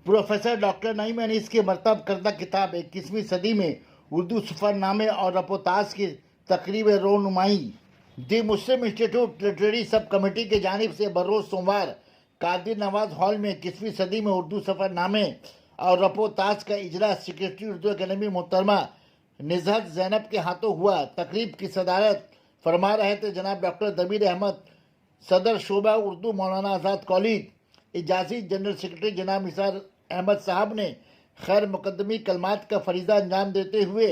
Professor doctor Naeem Anees की मरतब करदा किताब 21वीं सदी में उर्दू सफ़रनामे और रपोताज की तकरीब रोनुमाई दी मुस्लिम इंस्टीट्यूट लिटरेरी सब कमेटी की जानिब से बरोज़ सोमवार कादिर नवाज हॉल में 21वीं सदी में उर्दू सफ़रनामे और रपोताज का इजलास सेक्रेटरी उर्दू अकेडमी मोहतरमा निजहत जैनब के हाथों हुआ। तकरीब की सदारत फरमा रहे थे जनाब डॉक्टर दबीर अहमद, सदर शोबा उर्दू मौलाना आज़ाद कॉलेज। इजाज़ी जनरल सेक्रेटरी जनाब निसार अहमद साहब ने खैर मुकदमी कलमात का फरीज़ा अंजाम देते हुए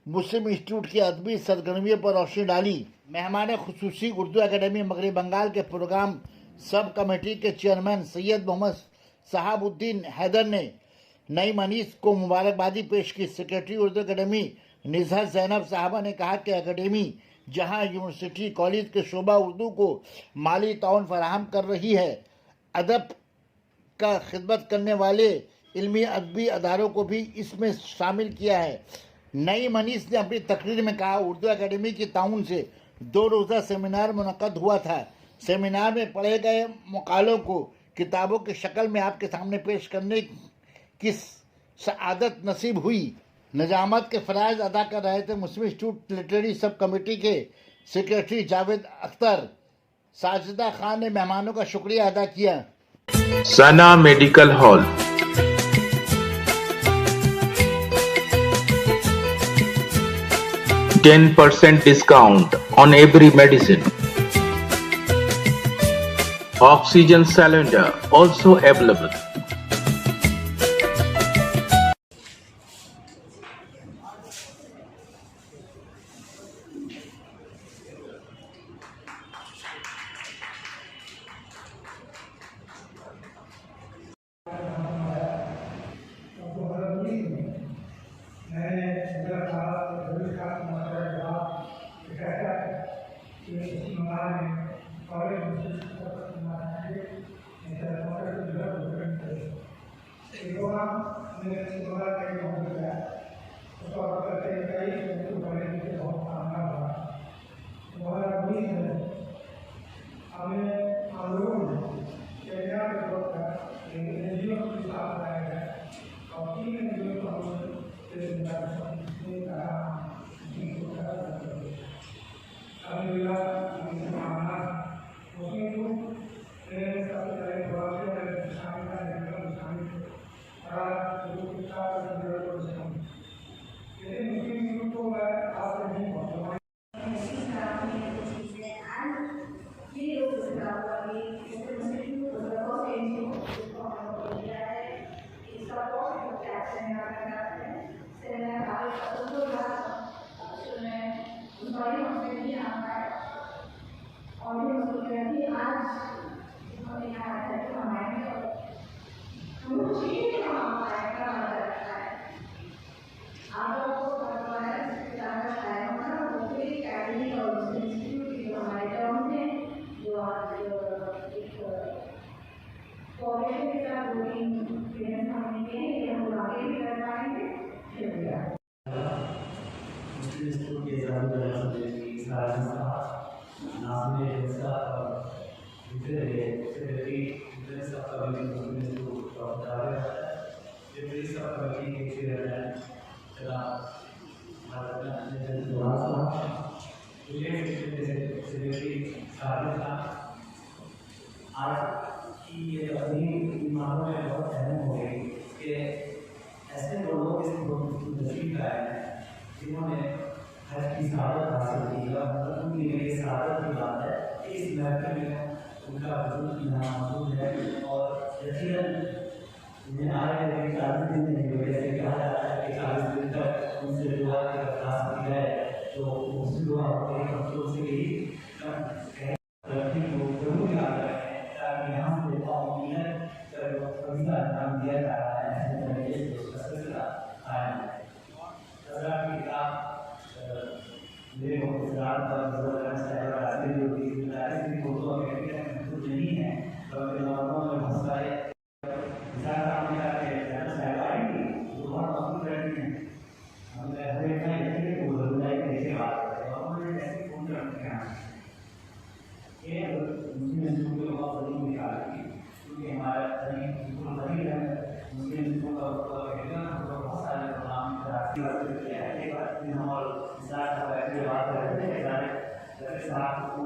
मुस्लिम इंस्टीट्यूट की अदबी सरगर्मियों पर रोशनी डाली। मेहमान खुसूसी उर्दू अकेडमी मगरबी बंगाल के प्रोग्राम सब कमेटी के चेयरमैन सैयद मोहम्मद सहाबुद्दीन हैदर ने नईम अनीस को मुबारकबादी पेश की। सेक्रेटरी उर्दू अकेडमी निजहत जैनब साहबा ने कहा कि अकेडमी जहां यूनिवर्सिटी कॉलेज के शोबा उर्दू को माली ताउन फराहम कर रही है, अदब का खिदमत करने वाले इल्मी अदबी अदारों को भी इसमें शामिल किया है। नईम अनीस ने अपनी तकरीर में कहा, उर्दू अकेडमी की ताउन से 2 रोज़ा सेमिनार मुनक़द हुआ था। सेमिनार में पढ़े गए मकालों को किताबों की शक्ल में आपके सामने पेश करने की सआदत नसीब हुई। निजामत के फ़राइज़ अदा कर रहे थे मुस्लिम इंस्टीट्यूट लिटरेरी सब कमेटी के सेक्रेटरी जावेद अख्तर। साजिदा खान ने मेहमानों का शुक्रिया अदा किया। सना medical hall, 10% discount on every medicine. Oxygen cylinder also available. आज की ये अपनी दिमागों में बहुत अहम हो गई कि ऐसे लोग इस नसीब आए हैं जिन्होंने हज की सआदत हासिल की और उनके लिए सआदत की बात है कि इस महफिल में उनका वजूद यहाँ मौजूद है। और यकीनन उन्हें आए हुए 40 दिन नहीं हुए, जैसे कहा जाता है कि 40 दिन तक उनसे दुआ की दरख्वास्त की जाए तो उस दुआ को एक हफ्तों से ही दिया जा रहा है। नहीं है हमारा एक बार हम और साथ बैठ के बात कर रहे थे सारे साथ